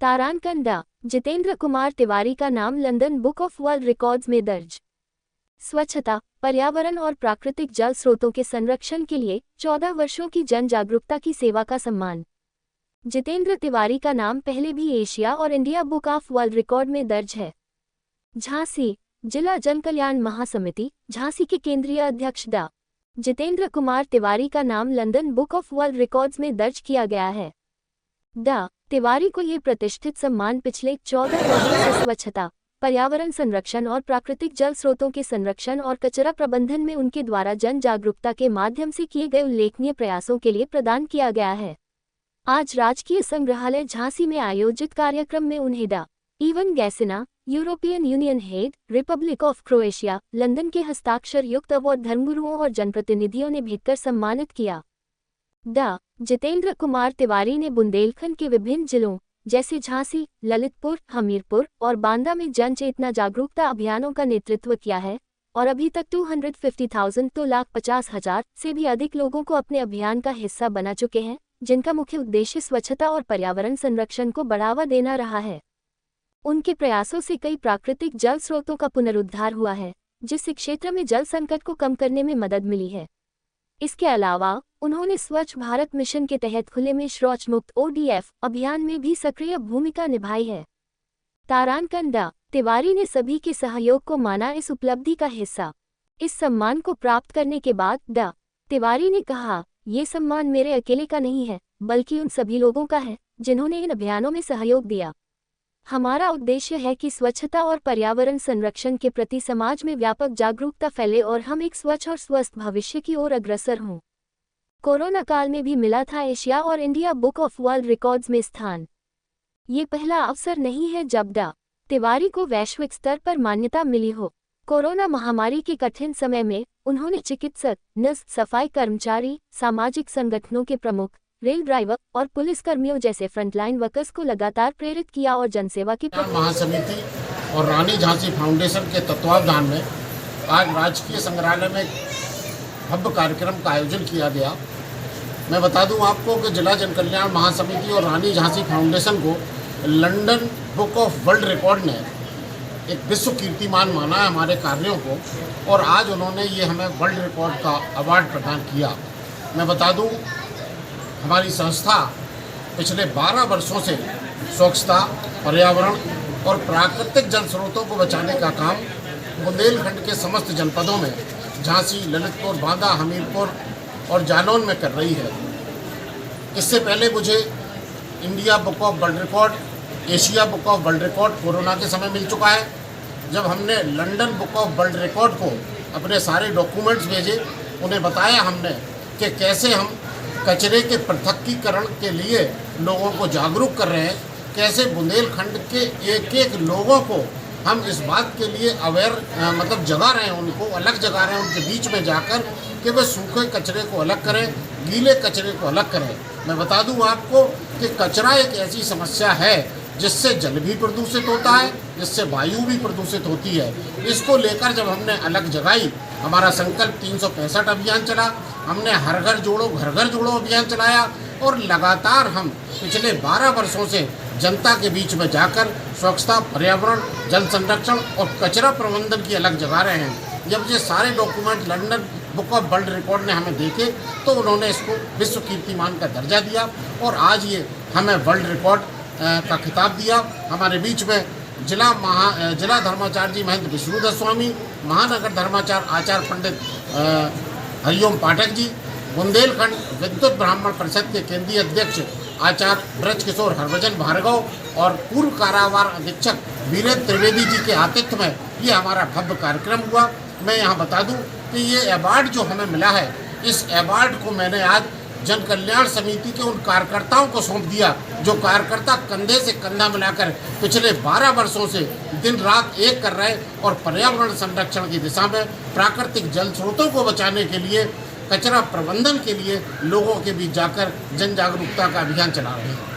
तारांकंदा जितेंद्र कुमार तिवारी का नाम London book of world records में दर्ज। स्वच्छता, पर्यावरण और प्राकृतिक जल स्रोतों के संरक्षण के लिए 14 वर्षों की जन जागरूकता की सेवा का सम्मान। जितेंद्र तिवारी का नाम पहले भी एशिया और India book of world record में दर्ज है। झांसी जिला जन कल्याण महासमिति झांसी के केंद्रीय अध्यक्ष डा. जितेंद्र कुमार तिवारी का नाम London book of world records में दर्ज किया गया है। डा. तिवारी को ये प्रतिष्ठित सम्मान पिछले 14 वर्षों से स्वच्छता, पर्यावरण संरक्षण और प्राकृतिक जल स्रोतों के संरक्षण और कचरा प्रबंधन में उनके द्वारा जन जागरूकता के माध्यम से किए गए उल्लेखनीय प्रयासों के लिए प्रदान किया गया है। आज राजकीय संग्रहालय झांसी में आयोजित कार्यक्रम में उन्हें डा. इवन गैसिना, European Union head, republic of Croatia, London के हस्ताक्षर युक्त अवार्ड धर्मगुरुओं और जनप्रतिनिधियों ने भेंटकर सम्मानित किया। डा. जितेंद्र कुमार तिवारी ने बुंदेलखंड के विभिन्न जिलों जैसे झांसी, ललितपुर, हमीरपुर और बांदा में जन चेतना जागरूकता अभियानों का नेतृत्व किया है और अभी तक 250,000 से भी अधिक लोगों को अपने अभियान का हिस्सा बना चुके हैं, जिनका मुख्य उद्देश्य स्वच्छता और पर्यावरण संरक्षण को बढ़ावा देना रहा है। उनके प्रयासों से कई प्राकृतिक जल स्रोतों का पुनरुद्धार हुआ है, जिससे क्षेत्र में जल संकट को कम करने में मदद मिली है। इसके अलावा उन्होंने स्वच्छ भारत मिशन के तहत खुले में शौच मुक्त ODF अभियान में भी सक्रिय भूमिका निभाई है। तारांकंदा तिवारी ने सभी के सहयोग को माना इस उपलब्धि का हिस्सा। इस सम्मान को प्राप्त करने के बाद डा. तिवारी ने कहा, ये सम्मान मेरे अकेले का नहीं है, बल्कि उन सभी लोगों का है जिन्होंने इन अभियानों में सहयोग दिया। हमारा उद्देश्य है कि स्वच्छता और पर्यावरण संरक्षण के प्रति समाज में व्यापक जागरूकता फैले और हम एक स्वच्छ और स्वस्थ भविष्य की ओर अग्रसर हों। कोरोना काल में भी मिला था एशिया और India book of world records में स्थान। ये पहला अवसर नहीं है जब डा. तिवारी को वैश्विक स्तर पर मान्यता मिली हो। कोरोना महामारी के कठिन समय में उन्होंने चिकित्सक, नर्स, सफाई कर्मचारी, सामाजिक संगठनों के प्रमुख, रेल ड्राइवर और पुलिसकर्मियों जैसे फ्रंटलाइन वर्कर्स को लगातार प्रेरित किया और जनसेवा की महासमिति और रानी झांसी फाउंडेशन के तत्वावधान में आज राजकीय संग्रहालय में भव्य कार्यक्रम का आयोजन किया गया। मैं बता दूं आपको कि जिला जन कल्याण महासमिति और रानी झांसी फाउंडेशन को London book of world record ने एक विश्व कीर्तिमान माना है हमारे कार्यों को, और आज उन्होंने ये हमें वर्ल्ड रिकॉर्ड का अवार्ड प्रदान किया। मैं बता दूं हमारी संस्था पिछले 12 वर्षों से स्वच्छता, पर्यावरण और प्राकृतिक जल स्रोतों को बचाने का काम बुंदेलखंड के समस्त जनपदों में झांसी, ललितपुर, बांदा, हमीरपुर और जालौन में कर रही है। इससे पहले मुझे India book of world record, Asia book of world record corona के समय मिल चुका है। जब हमने London book of world record को अपने सारे डॉक्यूमेंट्स भेजे, उन्हें बताया हमने कि कैसे हम कचरे के पृथक्कीकरण के लिए लोगों को जागरूक कर रहे हैं, कैसे बुंदेलखंड के एक एक लोगों को हम इस बात के लिए अवेयर जगा रहे हैं, उनको अलग जगा रहे हैं उनके बीच में जाकर कि वे सूखे कचरे को अलग करें, गीले कचरे को अलग करें। मैं बता दूं आपको कि कचरा एक ऐसी समस्या है जिससे जल भी प्रदूषित होता है, जिससे वायु भी प्रदूषित होती है। इसको लेकर जब हमने अलग जगाई, हमारा संकल्प 365 अभियान चला, हमने हर घर जोड़ो घर घर जोड़ो अभियान चलाया और लगातार हम पिछले 12 वर्षों से जनता के बीच में जाकर स्वच्छता, पर्यावरण, जल संरक्षण और कचरा प्रबंधन की अलग जगा रहे हैं। जब ये सारे document London book of world record ने हमें देखे तो उन्होंने इसको विश्व कीर्तिमान का दर्जा दिया और आज ये हमें वर्ल्ड रिकॉर्ड का खिताब दिया। हमारे बीच में जिला धर्माचार्य जी महेंद्र विष्णुदत्त स्वामी, महानगर धर्माचार्य आचार्य पंडित हरिओम पाठक जी, बुंदेलखंड विद्युत ब्राह्मण परिषद के केंद्रीय अध्यक्ष आचार्य ब्रज किशोर हरभजन भार्गव और पूर्व कारावार अधीक्षक वीरेंद्र त्रिवेदी जी के आतिथ्य में ये हमारा भव्य कार्यक्रम हुआ। मैं यहाँ बता दूं कि ये अवार्ड जो हमें मिला है, इस अवार्ड को मैंने आज जन कल्याण समिति के उन कार्यकर्ताओं को सौंप दिया जो कार्यकर्ता कंधे से कंधा मिलाकर पिछले 12 वर्षों से दिन रात एक कर रहे और पर्यावरण संरक्षण की दिशा में, प्राकृतिक जल स्रोतों को बचाने के लिए, कचरा प्रबंधन के लिए लोगों के बीच जाकर जन जागरूकता का अभियान चला रहे हैं।